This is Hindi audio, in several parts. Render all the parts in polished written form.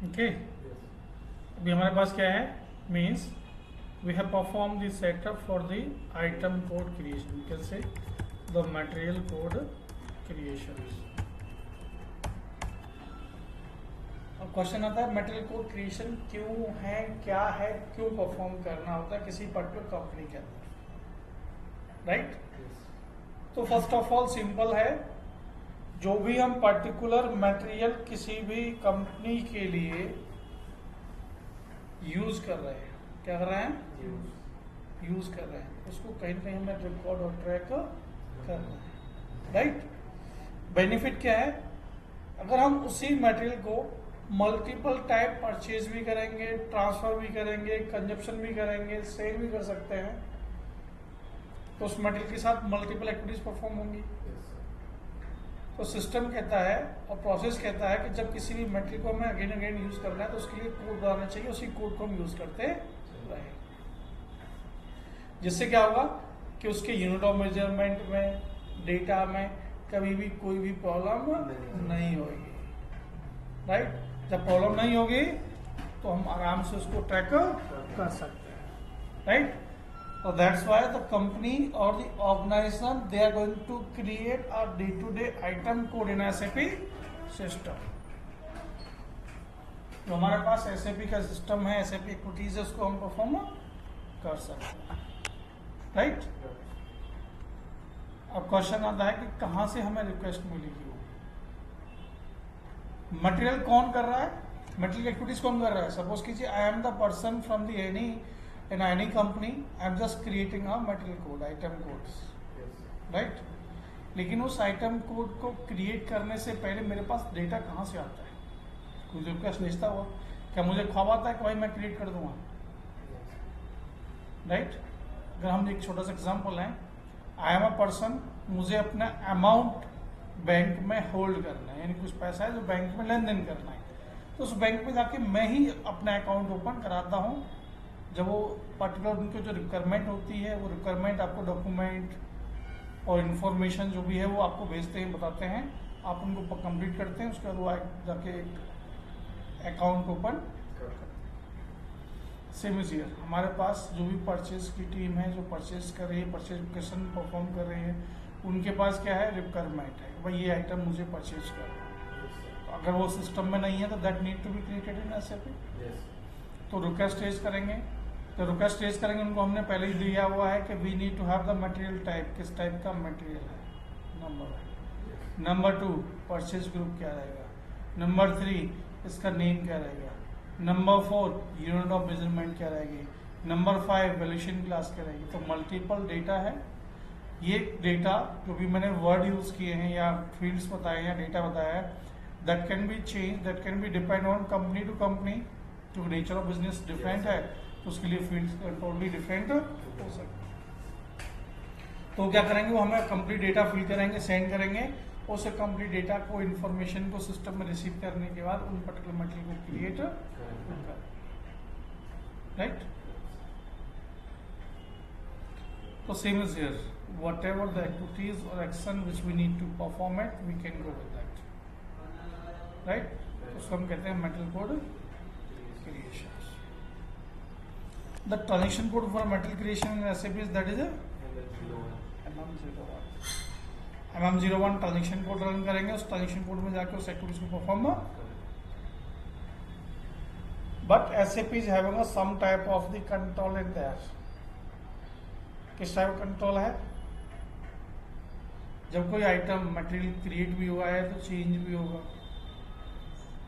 ओके, अभी हमारे पास क्या है, means we have perform the setup for the item code creation, can say the material code creation. अब क्वेश्चन आता है मटेरियल कोड क्रिएशन क्यों है, क्या है, क्यों परफॉर्म करना होता है किसी पर्टिकुलर कंपनी के अंदर, राइट? तो फर्स्ट ऑफ ऑल सिंपल है, जो भी हम पर्टिकुलर मटेरियल किसी भी कंपनी के लिए यूज कर रहे हैं, क्या कर रहे हैं, यूज कर रहे हैं, उसको कहीं ना कहीं हमें रिकॉर्ड और ट्रैक करना है, राइट? बेनिफिट क्या है, अगर हम उसी मटेरियल को मल्टीपल टाइप परचेज भी करेंगे, ट्रांसफर भी करेंगे, कंजप्शन भी करेंगे, सेल भी कर सकते हैं, तो उस मटेरियल के साथ मल्टीपल एक्टिविटीज परफॉर्म होंगी। तो सिस्टम कहता है और प्रोसेस कहता है कि जब किसी भी मटेरियल को हमें अगेन अगेन यूज करना है तो उसके लिए कोड बनाना चाहिए, उसी कोड को हम यूज करते रहें, जिससे क्या होगा कि उसके यूनिट ऑफ मेजरमेंट में, डेटा में कभी भी कोई भी प्रॉब्लम नहीं होगी, राइट? जब प्रॉब्लम नहीं होगी तो हम आराम से उसको ट्रैक कर सकते हैं, right? So that's why the company or the organization they are going to create a day-to-day item code in SAP system. जो हमारे पास SAP का सिस्टम है, SAP एक्टिविटीज है, उसको हम परफॉर्म कर सकते हैं, राइट? अब क्वेश्चन आता है कि कहाँ से हमें रिक्वेस्ट मिलेगी, वो मटेरियल कौन कर रहा है, मटेरियल एक्टिविटीज कौन कर रहा है? सपोज कीजिए I am the person from the in any company, I am just creating a material code, item codes, right? लेकिन उस आइटम कोड को क्रिएट करने से पहले मेरे पास डेटा कहाँ से आता है? कोई रिक्वेस्ट भेजता हुआ, क्या मुझे ख्वाब आता है कि भाई मैं क्रिएट कर दूंगा, राइट? अगर हम एक छोटा सा एग्जांपल है, आई एम अ पर्सन, मुझे अपना अमाउंट बैंक में होल्ड करना है, यानी कुछ पैसा है जो बैंक में लेन देन करना है, तो उस बैंक में जाके मैं ही अपना अकाउंट ओपन कराता हूँ। जब वो पर्टिकुलर उनकी जो रिक्वायरमेंट होती है, वो रिक्वायरमेंट आपको डॉक्यूमेंट और इन्फॉर्मेशन जो भी है वो आपको भेजते हैं, बताते हैं, आप उनको कंप्लीट करते हैं, उसके बाद वो जाके अकाउंट ओपन करते हैं। सेम इज हियर, हमारे पास जो भी परचेज की टीम है, जो परचेज कर रही है, परचेज परफॉर्म कर रही है, उनके पास क्या है, रिक्वायरमेंट है, भाई ये आइटम मुझे परचेज करना है। अगर वो सिस्टम में नहीं है तो that need to be created in SAP। तो रिक्वेस्ट रेज करेंगे, तो रिक्वेस्ट रेज करेंगे, उनको हमने पहले ही दिया हुआ है कि we need to have the material type, किस टाइप का मटेरियल है, नंबर 1। नंबर 2 परचेज ग्रुप क्या रहेगा, नंबर 3 इसका नेम क्या रहेगा, नंबर 4 यूनिट ऑफ मेजरमेंट क्या रहेगी, नंबर 5 वैल्यूएशन क्लास क्या रहेगी। तो मल्टीपल डेटा है, ये डेटा जो भी मैंने वर्ड यूज किए हैं या फील्ड्स बताए हैं या डेटा बताया है, that can be change, that can be depend on company to company, तो नेचर ऑफ बिजनेस डिफरेंट है, तो उसके लिए फील्ड टोटली डिफरेंट हो सकता है। तो क्या करेंगे, वो हमें कंप्लीट डेटा फिल करेंगे, सेंड करेंगे, उस कंप्लीट डेटा को, इन्फॉर्मेशन को सिस्टम में रिसीव करने के बाद उन पर्टिकुलर मटेरियल को क्रिएट करें, राइट? तो same is here, whatever the activities और action which we need to perform it, we can go with that, right? तो उसको हम कहते हैं material code creation. The transaction code for material creation in SAP is that is a MM01 transaction code run करेंगे, उस ट्रांजेक्शन कोड में जाकर उस एक्टिविटीज को perform. But SAP is having some type of the control in there. किस टाइप का कंट्रोल है? जब कोई आइटम मटेरियल क्रिएट भी हुआ है तो चेंज भी होगा,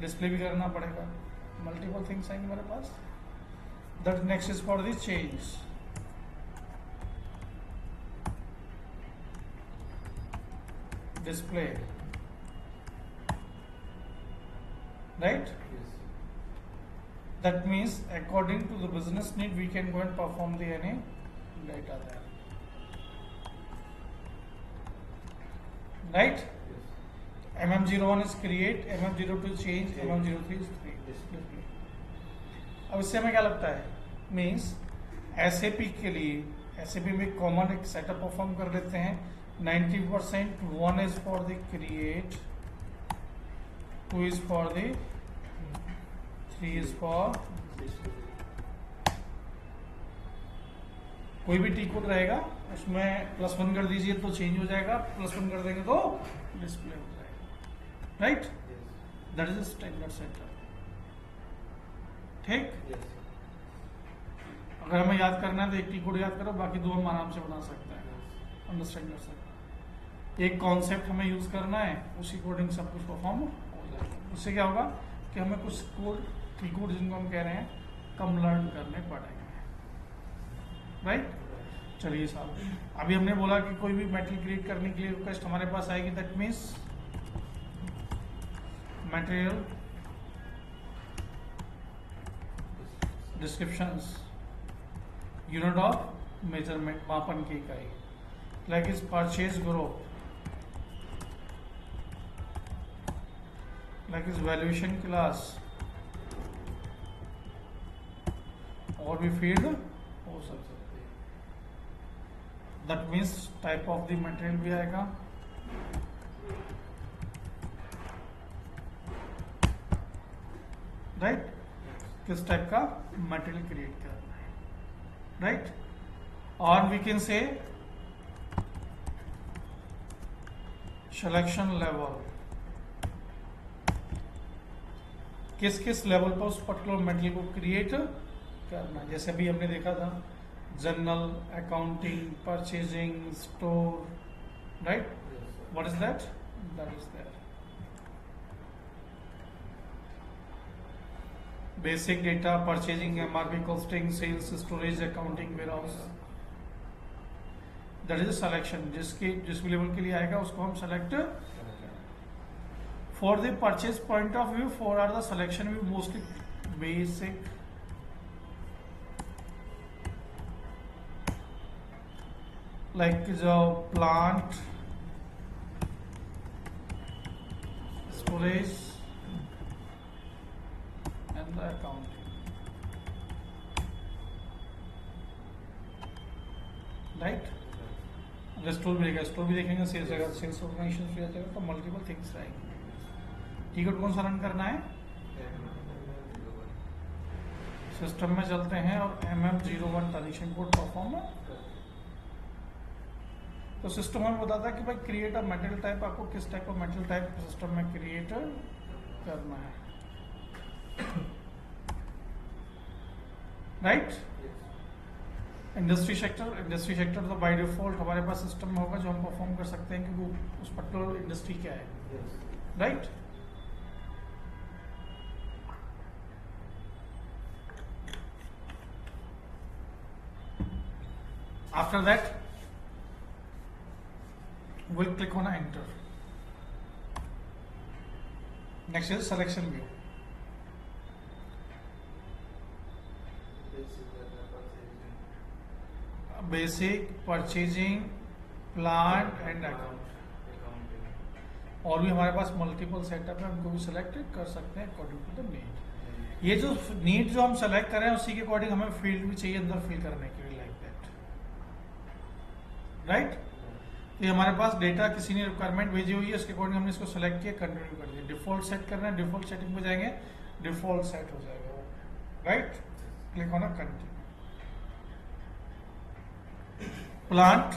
डिस्प्ले भी करना पड़ेगा, मल्टीपल थिंग्स आएंगे हमारे पास। That next is for the change, display, right? That means according to the business need we can go and perform the any data there, right? MM01 is create, MM02 change, MM03 is display। अब इससे हमें क्या लगता है, मीन्स SAP के लिए, SAP में कॉमन एक सेटअप परफॉर्म कर लेते हैं, 90%, 1 is for the create, 2 is for the 3 is for कोई भी टी कोड रहेगा उसमें +1 कर दीजिए तो चेंज हो जाएगा, +1 कर देंगे तो डिस्प्ले हो जाएगा, right? That is standard setup. ठीक, अगर हमें याद करना है तो एक टी कोड याद करो, बाकी दो हम आराम से बना सकते हैं, अंडरस्टैंड कर सकते हैं। एक कॉन्सेप्ट हमें यूज करना है, उसी कोडिंग सब कुछ परफॉर्म हो जाएगा। उससे क्या होगा कि हमें कुछ कोड टी कोड जिनको हम कह रहे हैं कम लर्न करने पड़ेंगे, राइट? चलिए साहब, अभी हमने बोला कि कोई भी मटेरियल क्रिएट करने के लिए रिक्वेस्ट हमारे पास आएगी, that means material descriptions, unit of measurement, मापन की इकाई, like is purchase group, like is valuation class, और भी फील्ड हो सकते हैं। That means type of the material भी आएगा, राइट? किस टाइप का मटेरियल क्रिएट करना है, राइट? और we can say selection level, किस किस लेवल पर उस पर्टिकुलर मटेरियल को क्रिएट करना है। जैसे अभी हमने देखा था general, accounting, purchasing, store, right? What is that? That is that basic data, purchasing, MRP, costing, sales, storage, accounting, warehouse, that is selection. जिस भी लेवल के लिए आएगा उसको हम select. For the purchase point of view, for are the selection view mostly basic, like the plant, storage and the accounting, right? अगर स्टोर भी रहेगा, स्टोर भी देखेंगे, सेल्स रहेगा, सेल्स ऑर्गेनाइजेशन भी रहेगा, तो मल्टीपल थिंग्स रहेंगे। ठीक है, कौन सा रन करना है? सिस्टम में चलते हैं और MM01 ट्रांजेक्शन कोड परफॉर्म। तो सिस्टम हमें बताता है कि भाई क्रिएट अ मटेरियल टाइप, आपको किस टाइप का मटेरियल टाइप सिस्टम में क्रिएट करना है, राइट? इंडस्ट्री सेक्टर तो बाय डिफॉल्ट हमारे पास सिस्टम में होगा जो हम परफॉर्म कर सकते हैं कि वो उस पर्टिकुलर इंडस्ट्री क्या है, right? After that we'll click on enter. Next is selection view. Basic, purchasing, plant and account. और भी हमारे पास मल्टीपल सेटअप है, हमको भी सेलेक्ट कर सकते हैं अकॉर्डिंग टू द नीड। ये जो नीड जो हम सेलेक्ट करें उसी के अकॉर्डिंग हमें फील्ड भी चाहिए अंदर फिल करने के लिए, लाइक दैट, राइट? ये हमारे पास डेटा किसी ने रिक्वायरमेंट भेजी हुई है, उसके अकॉर्डिंग हमने इसको सेलेक्ट किया, कंटिन्यू कर दिया। डिफॉल्ट सेट करना है, डिफॉल्ट सेटिंग पे जाएंगे, डिफॉल्ट सेट हो जाएगा वो, right? Click on continue. Plant,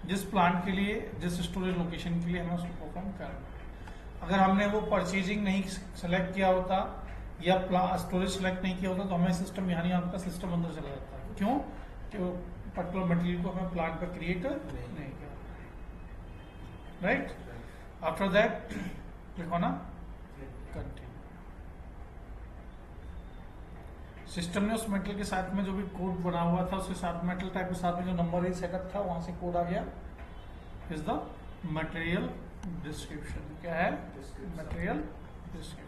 जिस प्लांट के लिए, जिस स्टोरेज लोकेशन के लिए हमें उसको परफॉर्म करना है। अगर हमने वो परचेजिंग नहीं सेलेक्ट किया होता या स्टोरेज सेलेक्ट नहीं किया होता तो हमें सिस्टम यानी आपका सिस्टम अंदर चला जाता है। क्यों? कि वो पर्टिकुलर मटेरियल को हमें प्लांट पर क्रिएट नहीं किया, right? After that click on continue. System ने उस मटेरियल के साथ में जो भी कोड बना हुआ था उसके साथ मटेरियल टाइप के साथ में जो नंबर ही सेटअप था वहां से कोड आ गया, इज द मटेरियल डिस्क्रिप्शन। क्या है? Material description.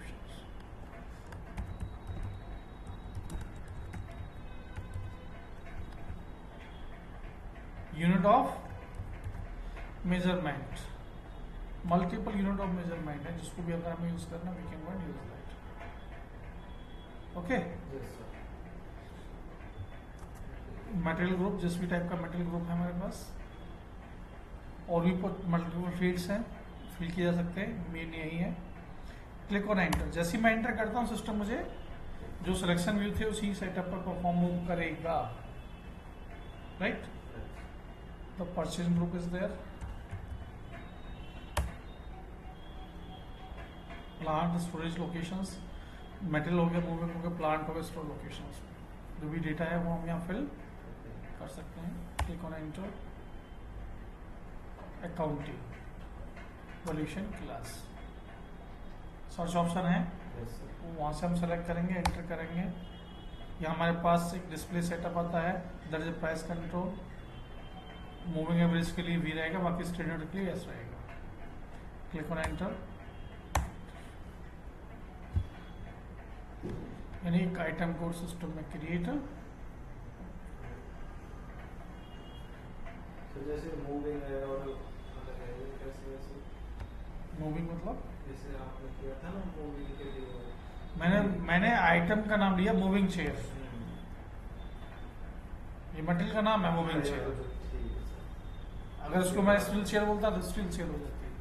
Unit of measurement, multiple unit of measurement है, जिसको भी अगर हमें यूज करना we can use that, okay? Material group, जिस भी टाइप का मटेरियल ग्रुप है हमारे पास, और भी मल्टीपल फील्ड्स हैं, फिल किए जा सकते हैं, मेन यही है। Click on enter. जैसे ही मैं एंटर करता हूँ सिस्टम मुझे जो सिलेक्शन व्यू थे उसी सेटअप पर परफॉर्म करेगा, right. The purchase group is there, plant storage locations, metal हो गया, मूविंग हो गया, प्लांट हो गया, स्टोर लोकेशंस, जो भी डेटा है वो हम यहाँ फिल कर सकते हैं। Click on enter. Accounting, valuation class, search option है, वहाँ से हम सेलेक्ट करेंगे, एंटर करेंगे। यहाँ हमारे पास एक डिस्प्ले सेटअप आता है, there is price control, moving average के लिए वी रहेगा, बाकी स्टैंडर्ड के लिए एस रहेगा। Click on enter. यानी एक आइटम कोड सिस्टम में क्रिएट, तो जैसे मूविंग है और कैसे मूविंग मतलब जैसे आपने किया था ना मूविंग के लिए, मैंने आइटम का नाम लिया मूविंग चेयर, ये मटेरियल का नाम है मूविंग चेयर। अगर उसको मैं स्टील चेयर बोलता तो स्टील चेयर हो जाती है।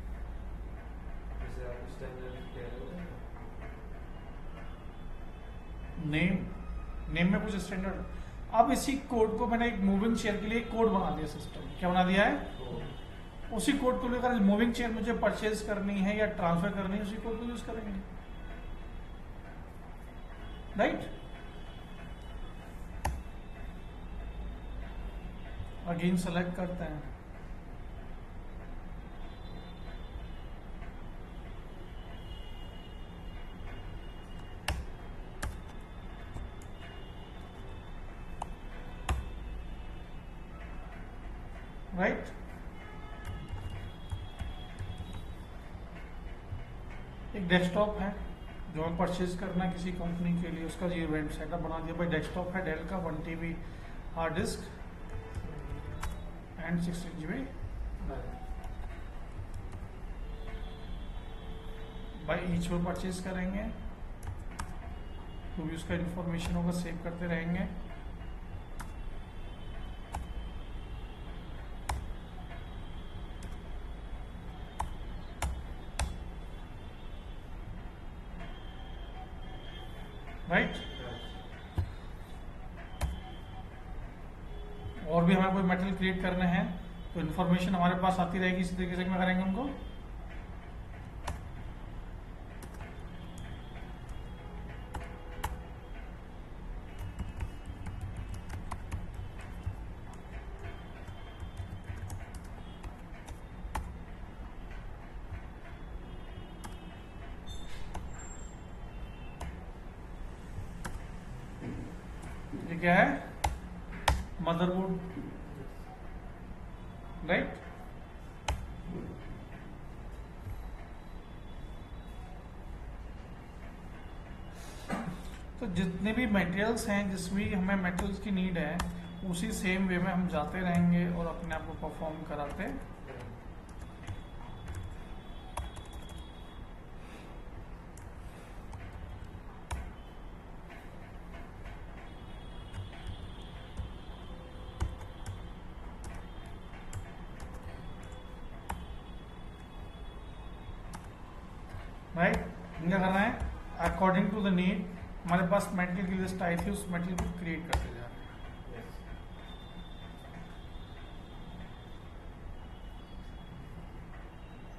जैसे आप स्टैंडर्ड कह रहे हो, नेम में कुछ स्टैंडर्ड। अब इसी कोड को मैंने एक मूविंग चेयर के लिए एक कोड बना दिया, सिस्टम क्या बना दिया है, उसी कोड को लेकर मूविंग चेयर मुझे परचेज करनी है या ट्रांसफर करनी है, उसी कोड को यूज करेंगे, राइट। अगेन सेलेक्ट करते हैं, राइट। एक डेस्कटॉप है जो हमें परचेज करना है किसी कंपनी के लिए, उसका ये इवेंट सेटअप बना दिया भाई। डेस्कटॉप है डेल का, 1 TB hard disk and 16 GB by each में परचेज करेंगे, तो भी उसका इंफॉर्मेशन होगा, सेव करते रहेंगे। राइट। और भी हमें कोई मेटल क्रिएट करने हैं तो इन्फॉर्मेशन हमारे पास आती रहेगी, इसी तरीके से क्या करेंगे उनको, ये क्या है, मदरबोर्ड, राइट। तो जितने भी मटेरियल्स हैं, जिस भी हमें मटेरियल्स की नीड है, उसी सेम वे में हम जाते रहेंगे और अपने आप को परफॉर्म कराते राइट। क्या करना है, अकॉर्डिंग टू द नीड, हमारे पास मेटेरियल की लिस्ट आई थी, उस मेटेरियल को क्रिएट करते जा रहे हैं,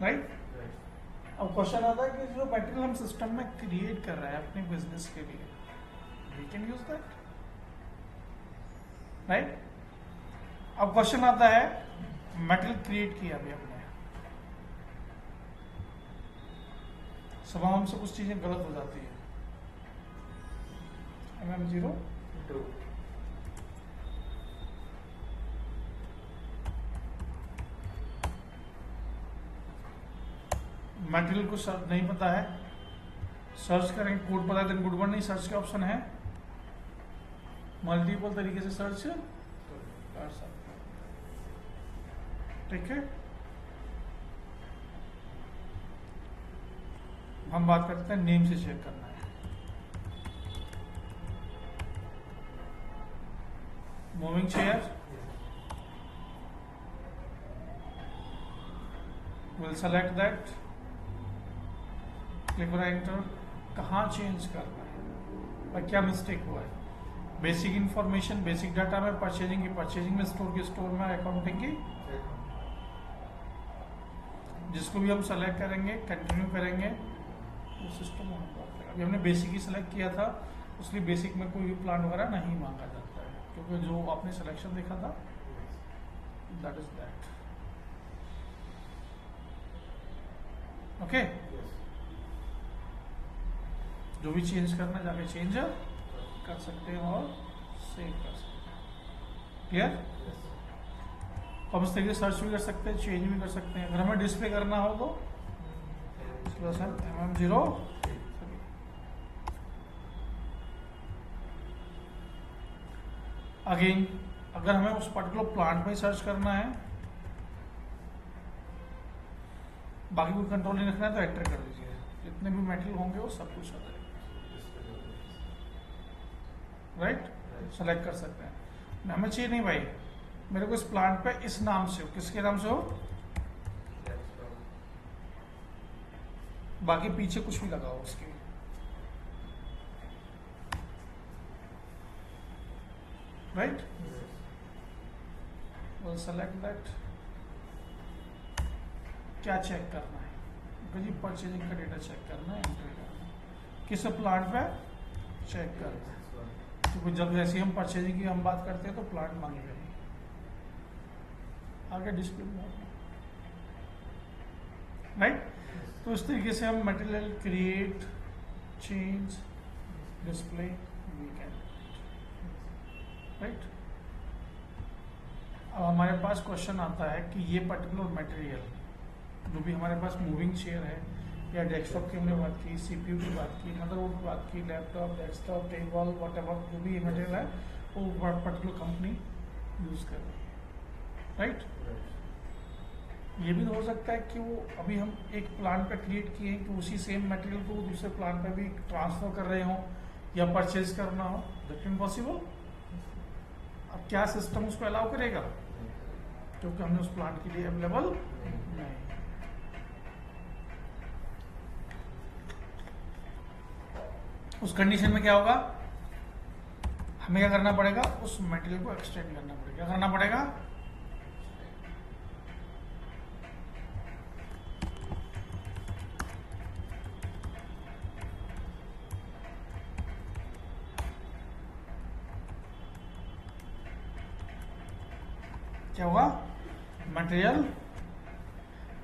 राइट। अब क्वेश्चन आता है कि जो मटेरियल हम सिस्टम में क्रिएट कर रहे हैं अपने बिजनेस के लिए, we can use that, right. अब क्वेश्चन आता है, मटेरियल क्रिएट किया अभी हमने, सब हमसे कुछ चीजें गलत हो जाती है। MM0 मटेरियल को सर्च नहीं पता है, सर्च करेंगे, कोड पता है तो गुड वन नहीं, सर्च के ऑप्शन है, मल्टीपल तरीके से सर्च कर सकते, ठीक है। हम बात करते हैं नेम से चेक करना है, moving chair, we'll select that, click करो एंटर। कहाँ चेंज करना है और क्या मिस्टेक हुआ है? बेसिक इंफॉर्मेशन, बेसिक डाटा में, परचेजिंग की परचेजिंग में, स्टोर की स्टोर में, अकाउंटिंग की, जिसको भी हम सेलेक्ट करेंगे कंटिन्यू करेंगे तो सिस्टम अभी हमने बेसिक ही सेलेक्ट किया था, उसलिए बेसिक में कोई भी प्लान वगैरह नहीं मांगा जाता है, क्योंकि जो आपने सिलेक्शन देखा था दैट इज दैट। ओके, जो भी चेंज करना है जाके चेंज कर सकते हैं और सेव कर सकते हैं। क्लियर? तो हम इस तरीके से सर्च भी कर सकते हैं, चेंज भी कर सकते हैं। अगर हमें डिस्प्ले करना हो तो MM0 अगेन, अगर हमें उस पर्टिकुलर प्लांट में सर्च करना है, बाकी कोई कंट्रोल नहीं रखना है तो एंटर कर दीजिए। जितने भी मेटेरियल होंगे वो सब कुछ आ जाएगा। राइट, सेलेक्ट कर सकते हैं। हमें चाहिए नहीं भाई, मेरे को इस प्लांट पे इस नाम से हो, किसके नाम से हो, बाकी पीछे कुछ भी लगाओ उसके। Right, we'll select that। क्या चेक करना है? जी परचेजिंग का डेटा चेक करना है, एंटर करना है। किस प्लांट पे चेक करना है, क्योंकि जब जैसे हम परचेजिंग की हम बात करते हैं तो प्लांट मांगेगा ही। आगे डिस्प्ले मोड में, राइट। तो इस तरीके से हम material create, change, display we can, right. अब हमारे पास क्वेश्चन आता है कि ये पर्टिकुलर मटेरियल जो भी हमारे पास मूविंग चेयर है या डेस्कटॉप की हमने बात की, सीपीयू की बात की, मदरबोर्ड की बात की, लैपटॉप, डेस्कटॉप, टेबल, व्हाटएवर जो भी मटेरियल है वो पर्टिकुलर कंपनी यूज कर रही है, राइट। ये भी तो हो सकता है कि वो अभी हम एक प्लांट पे क्रिएट किए कि उसी सेम मटेरियल को दूसरे प्लांट पे भी ट्रांसफर कर रहे हो या परचेज करना हो, दैट इज पॉसिबल। अब क्या सिस्टम उसको अलाउ करेगा, क्योंकि हमने उस प्लांट के लिए अवेलेबल नहीं। उस कंडीशन में क्या होगा, हमें क्या करना पड़ेगा, उस मटेरियल को एक्सटेंड करना पड़ेगा। क्या करना पड़ेगा, क्या होगा, मटेरियल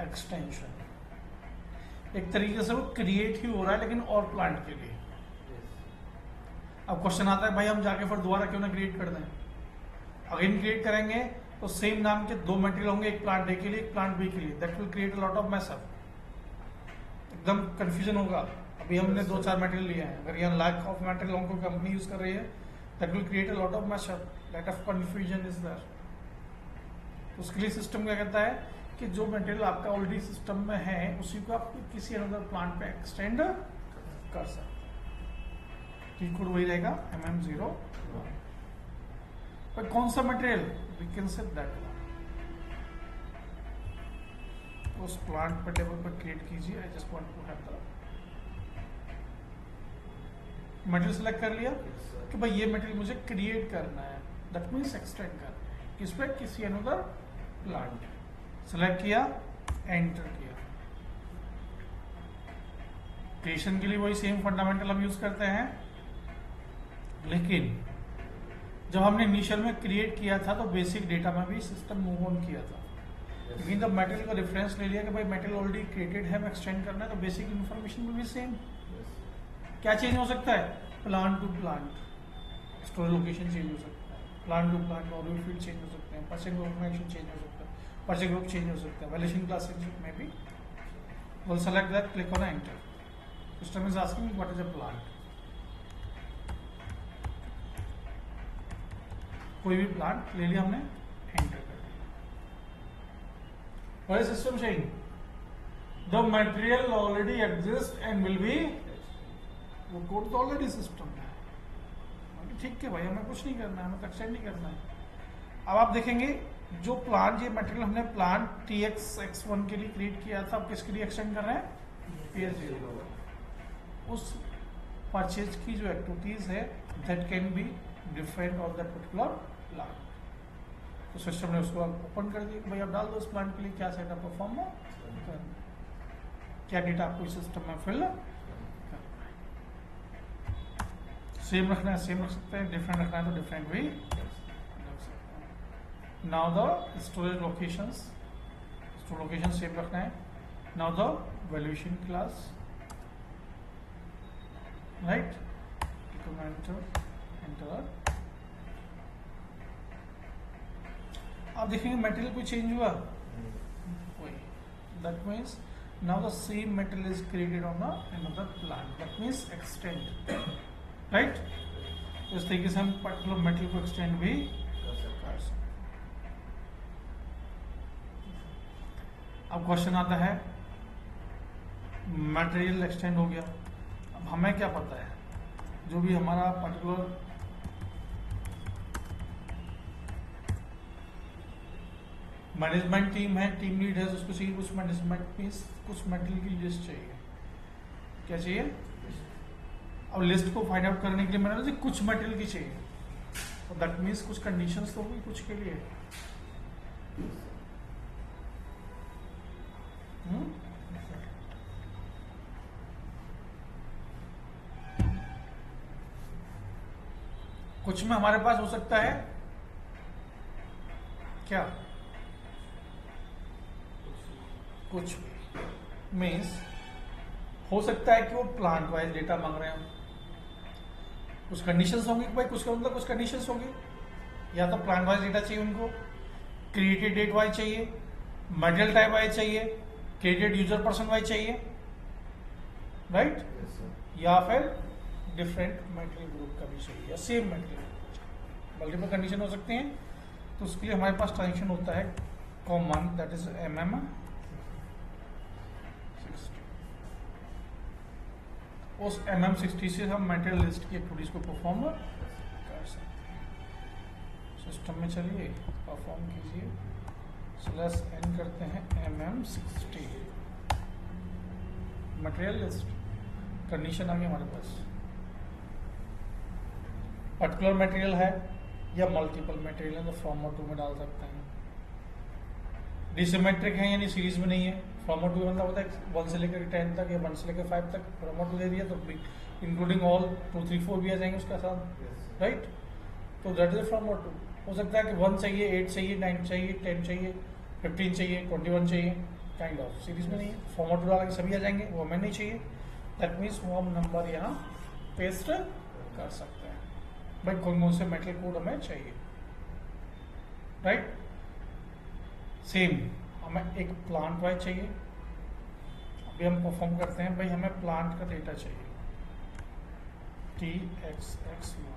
एक्सटेंशन। एक तरीके से वो क्रिएट ही हो रहा है लेकिन और प्लांट के लिए। अब क्वेश्चन आता है भाई हम जाके फिर दोबारा क्यों ना क्रिएट कर दें। अगेन क्रिएट करेंगे तो सेम नाम के दो मटेरियल होंगे, एक प्लांट ए के लिए, एक प्लांट बी के लिए। That will create a lot of mess up, एकदम कंफ्यूजन होगा। अभी हमने 2-4 मटेरियल लिए हैं, अगर यहाँ लाख ऑफ मटेरियल हमको कंपनी यूज कर रही है, that will create a lot of mess up, lot of confusion is there. उसके लिए सिस्टम क्या कहता है कि जो मटेरियल आपका ऑलरेडी सिस्टम में है उसी को आप किसी अनदर प्लांट पे एक्सटेंड कर सकते हैं। की कोड वही रहेगा MM0। पर कौन सा material, we can say that one. उस प्लांट पर टेबल पर क्रिएट कीजिए। I just want to have the material select कर लिया कि भाई ये मटेरियल मुझे क्रिएट करना है, दैट मीन्स एक्सटेंड करना है। किस पे, किसी अनदर प्लांट। सेलेक्ट किया, एंटर किया। क्रिएशन के लिए वही सेम फंडामेंटल हम यूज करते हैं, लेकिन जब हमने इनिशियल में क्रिएट किया था तो बेसिक डेटा में भी सिस्टम मूव ऑन किया था। लेकिन जब मटेरियल का रेफरेंस ले लिया कि भाई मटेरियल ऑलरेडी क्रिएटेड है, हमें एक्सटेंड करना है, तो बेसिक इन्फॉर्मेशन भी सेम। क्या चेंज हो सकता है, plant to plant, storage location change हो सकता है, plant to plant order field change हो सकते हैं, परचेज ऑर्गेनाइजेशन चेंज हो सकता है, परचेज ग्रुप चेंज हो सकता है, वैल्यूएशन क्लासेस में भी। Will select that, click on enter. System is asking what is a plant. कोई भी प्लांट ले लिया हमने, एंटर कर दिया। What is system saying, the material already exist and will be, वो कोड तो ऑलरेडी सिस्टम में है। ठीक है भाई, हमें कुछ नहीं करना है, हमें एक्सटेंड नहीं करना है। अब आप देखेंगे जो प्लांट, ये मटेरियल हमने प्लांट TX-X1 के लिए क्रिएट किया था, अब किसके लिए एक्सटेंड कर रहे हैं, PS0। उस परचेज की जो एक्टिविटीज है that can be different of that particular plant. तो सिस्टम ने उसको ओपन कर दिया कि भाई आप डाल दो उस प्लांट के लिए क्या सेटअप परफॉर्म है, क्या डेटा आपको इस सिस्टम में फिल सेम रखना है सेम रख सकते हैं, डिफरेंट रखना है तो डिफरेंट भी रख सकते हैं। Now the storage locations, store location same रखना है। Now the valuation class, right, enter. आप देखेंगे मटेरियल कोई चेंज हुआ, वही, that means now the same metal is created on the another plant, that means extend, right? तो इस तरीके से हम पर्टिकुलर मेटल को एक्सटेंड भी कर सकते। अब क्वेश्चन आता है मटेरियल एक्सटेंड हो गया, अब हमें क्या पता है जो भी हमारा पर्टिकुलर मैनेजमेंट टीम है, टीम लीड है, उसको चाहिए कुछ मैनेजमेंट मीन्स कुछ मटेरियल की लिस्ट चाहिए। क्या चाहिए? अब लिस्ट को फाइंड आउट करने के लिए मैंने कुछ मटेरियल की चाहिए, तो दैट मीन्स कुछ कंडीशंस तो होगी कुछ के लिए। कुछ में हमारे पास हो सकता है क्या, कुछ मीन्स हो सकता है कि वो प्लांट वाइज डेटा मांग रहे हो, कुछ कंडीशंस होंगी भाई, कुछ मतलब कुछ कंडीशंस होंगी, या तो प्लांट वाइज डेटा चाहिए उनको, क्रिएटेड डेट वाइज चाहिए, मटेरियल टाइप वाइज चाहिए, क्रिएटेड यूजर पर्सन वाइज चाहिए, राइट, या फिर डिफरेंट मटेरियल ग्रुप का भी चाहिए, या सेम मटेरियल, मल्टीपल कंडीशन हो सकती हैं। तो उसके लिए हमारे पास ट्रांजेक्शन होता है कॉमन, दैट इज MM 60। उस MM 60 से हम मटेरियल लिस्ट की एक्टिविटीज को परफॉर्म कर सकते हैं। सिस्टम में चलिए परफॉर्म कीजिए, /n करते हैं MM 60 मटेरियल लिस्ट, कंडीशन आ गई हमारे पास, पर्टिकुलर मटेरियल है या मल्टीपल मटेरियल है तो फॉर्मेट 2 में डाल सकते हैं। डिसिमेट्रिक है यानी सीरीज में नहीं है, फॉर्मेट 2 मतलब होता है 1 से लेकर 10 तक या 1 से लेकर 5 तक फॉर्मेट 2 दे दिया तो इंक्लूडिंग ऑल 2 3 4 भी आ जाएंगे उसके साथ, राइट। तो दैट इज फॉर्मेट 2। हो सकता है कि 1 चाहिए, 8 चाहिए, 9 चाहिए, 10 चाहिए, 15 चाहिए, 21 चाहिए, काइंड ऑफ सीरीज में नहीं है, फॉर्मेट 2 डालेंगे सभी आ जाएंगे, वो हमें नहीं चाहिए, दैट मीन्स वो हम नंबर यहाँ पेस्ट कर सकते हैं। भाई कौन से मेटल कोड हमें चाहिए, राइट। सेम हमें एक प्लांट वाइज चाहिए, अभी हम परफॉर्म करते हैं, भाई हमें प्लांट का डेटा चाहिए TXX1,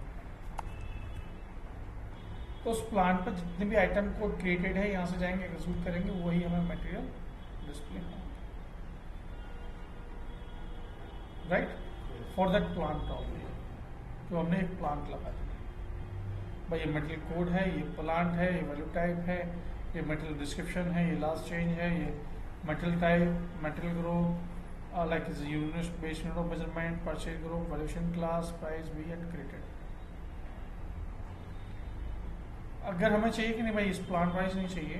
तो उस प्लांट पर जितने भी आइटम कोड क्रिएटेड है यहाँ से जाएंगे एग्जीक्यूट करेंगे, वही हमें मटेरियल डिस्प्ले होंगे, right, for that plant of तो हमने एक प्लांट लगा दिया। भाई ये मटेरियल कोड है, ये प्लांट है, ये वैल्यू टाइप है, ये मटेरियल डिस्क्रिप्शन है, ये लास्ट चेंज है, ये material type, material group, like unit based unit of measurement, purchase group, valuation class, price भी एंड क्रिएटेड। अगर हमें चाहिए कि नहीं भाई इस प्लांट वाइज नहीं चाहिए,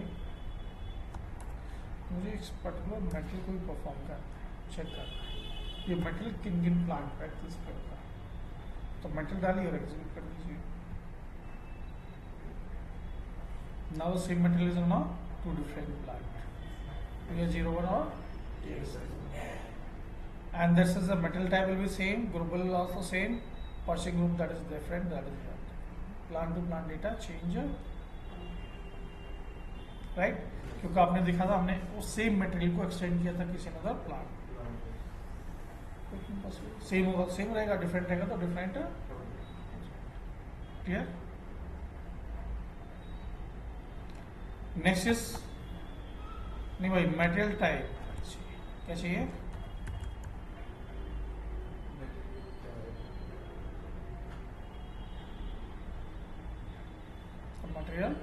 मुझे इस पर्टिकुलर मटेरियल को भी परफॉर्म करना है, चेक करना है ये मटेरियल किन किन प्लांट पर एग्जिस्ट करता है, तो मटेरियल डालिए और एग्जीक्यूट कर दीजिए। Now same material is on 2 different plant, ये 01 और and this is the material type will be same, group will also same, purchasing group that is different, that is different, plant to plant data change, right, क्योंकि आपने देखा था हमने उस सेम मटेरियल को एक्सटेंड किया था किसी अदर प्लांट, सेम होगा सेम रहेगा, डिफरेंट रहेगा तो डिफरेंट, क्लियर। नेक्स्ट इज नहीं भाई मटेरियल टाइप क्या चाहिए, material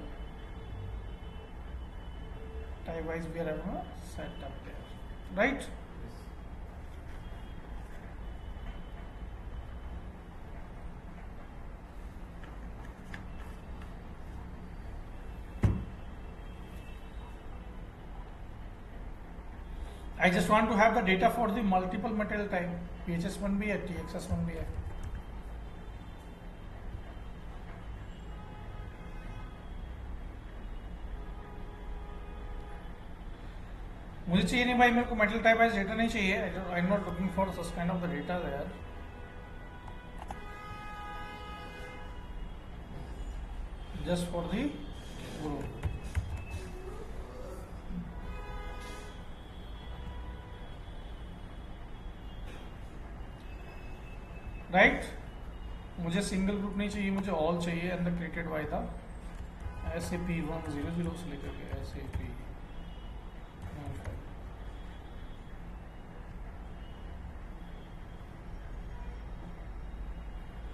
type wise we are having a set up there, right. I just want to have the data for the multiple material type. PHS1 भी है, TXS1 भी है. मुझे चाहिए नहीं भाई, मेरे को मेटल टाइप वाइज डेटा नहीं चाहिए. I am not looking for such kind of the data there. Just for the group. Right. मुझे सिंगल ग्रुप नहीं चाहिए, मुझे ऑल चाहिए. And the created by the SAP100 से लेकर के SAP.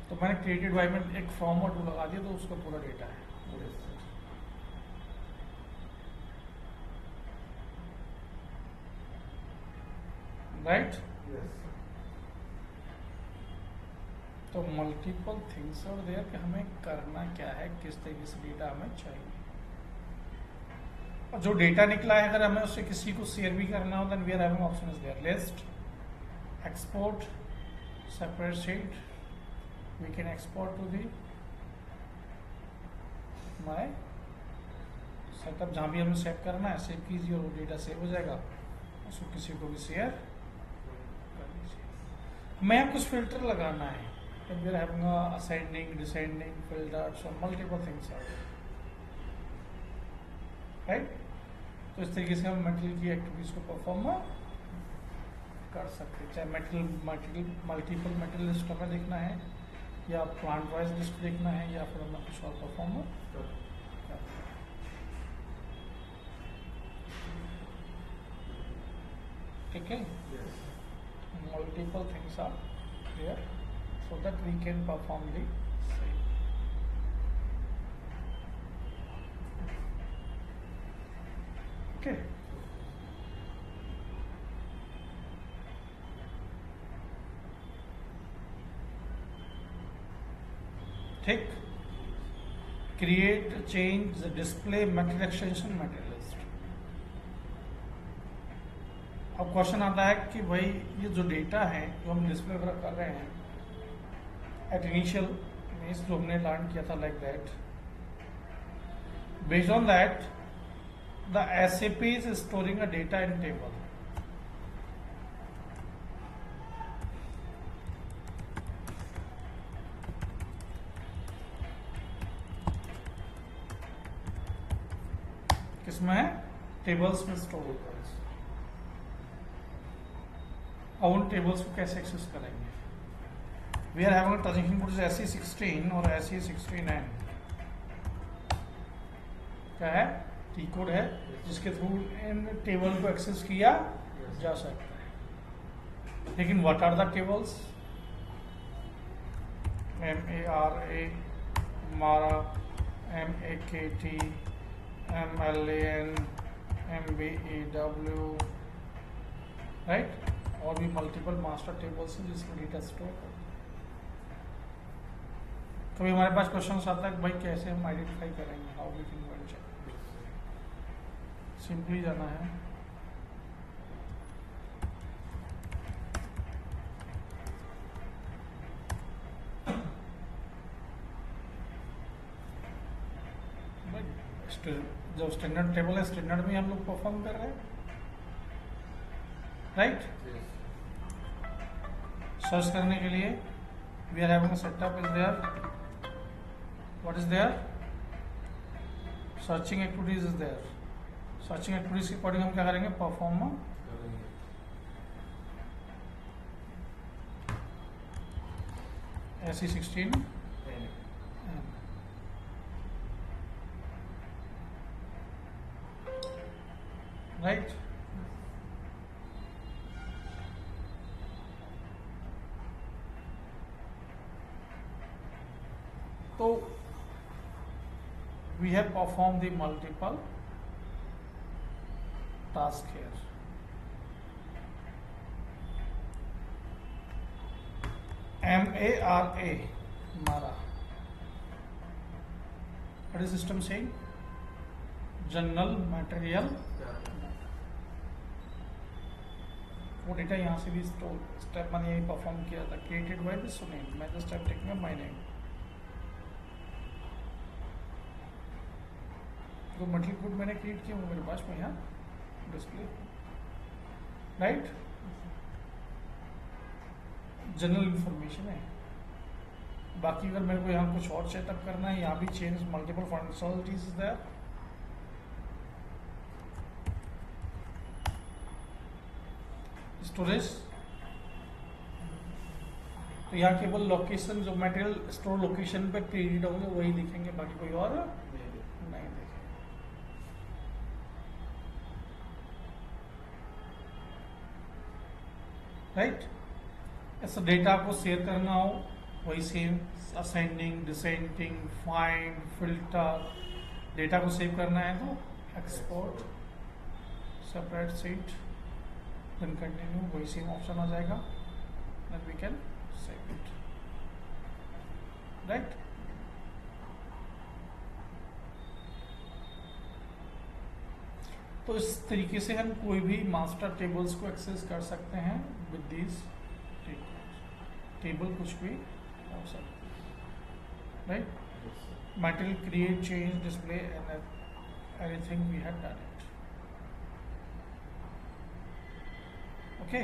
तो मैंने क्रिएटेड बाय में एक फॉर्म और टू लगा दिया, तो उसका पूरा डेटा है. राइट. तो मल्टीपल थिंग्स और देयर कि हमें करना क्या है, किस तरीके से डेटा हमें चाहिए. और जो डेटा निकला है, अगर हमें उससे किसी को शेयर भी करना हो, then we are having option is there. List, export, separate sheet. We can export to the my setup. जहाँ भी हमें सेव करना है, सेव कीजिए और वो डेटा सेव हो जाएगा. उसको किसी को भी शेयर कर लीजिए. हमें यहाँ कुछ फिल्टर लगाना है. we are having a ascending, descending, filters, so multiple things are right. तो इस तरीके से हम मेटल की एक्टिविटीज को परफॉर्म कर सकते हैं. चाहे मल्टीपल मेटल लिस्ट हमें देखना है, या प्लांट वाइज लिस्ट देखना है, या फिर हमें कुछ और परफॉर्म ठीक है. Multiple things are there so that we can perform the same. Okay. ठीक. Create, change the display metal extension metal list. अब क्वेश्चन आता है कि भाई ये जो डेटा है जो हम डिस्प्ले वगैरह कर रहे हैं at initial means जो हमने लर्न किया था like that. Based on that, the SAP is storing a data in table. किसमें है? टेबल्स में स्टोर होता है. और उन टेबल्स को कैसे एक्सेस करेंगे? We are having a transaction code is SE16 और SE16N. क्या है? टी कोड है जिसके थ्रू इन टेबल को एक्सेस किया जा सकता है. लेकिन what are the tables? MARA, MARA, MAKT, MLAN, MBEW, right. और भी मल्टीपल मास्टर टेबल्स हैं जिसमें डेटा स्टोर करते हैं. कभी हमारे पास क्वेश्चन आता है कि भाई कैसे हम आइडेंटिफाई करेंगे, how we can go and check. Simply जाना है जो स्टैंडर्ड टेबल है, स्टैंडर्ड में हम लोग परफॉर्म कर रहे हैं. राइट. सर्च करने के लिए we are having a setup is there. What is there? Searching activities is there. Searching activities के अकॉर्डिंग हम क्या करेंगे? Perform SE16 right. तो we have performed the multiple task here. MARA, Mara. What is system saying? General material. वो डेटा यहाँ से भी स्टेप मैंने यही परफॉर्म किया था, क्रिएटेड बाय दिस सुनील, मैं just step taking my name. जो मटेरियल कोड मैंने क्रिएट किया वो मेरे पास में यहाँ डिस्प्ले, राइट। जनरल इंफॉर्मेशन है। बाकी अगर मेरे को यहाँ कुछ और सेटअप करना है, यहाँ भी change multiple functionalities is there. Storage, तो यहाँ केवल लोकेशन जो मटेरियल स्टोर लोकेशन पे क्रिएट होंगे वही दिखेंगे, बाकी कोई और नहीं देखेंगे, राइट। ऐसा डेटा आपको शेयर करना हो वही same, ascending, descending, find, filter, data को सेव करना है तो export, separate sheet, then continue, वही सेम ऑप्शन आ जाएगा, then we can save it, right. तो इस तरीके से हम कोई भी मास्टर टेबल्स को एक्सेस कर सकते हैं विद दीज टेबल, कुछ भी हो सकता है, right. Material create, change, display and anything we have done it, okay.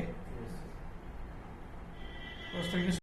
तो इस तरीके से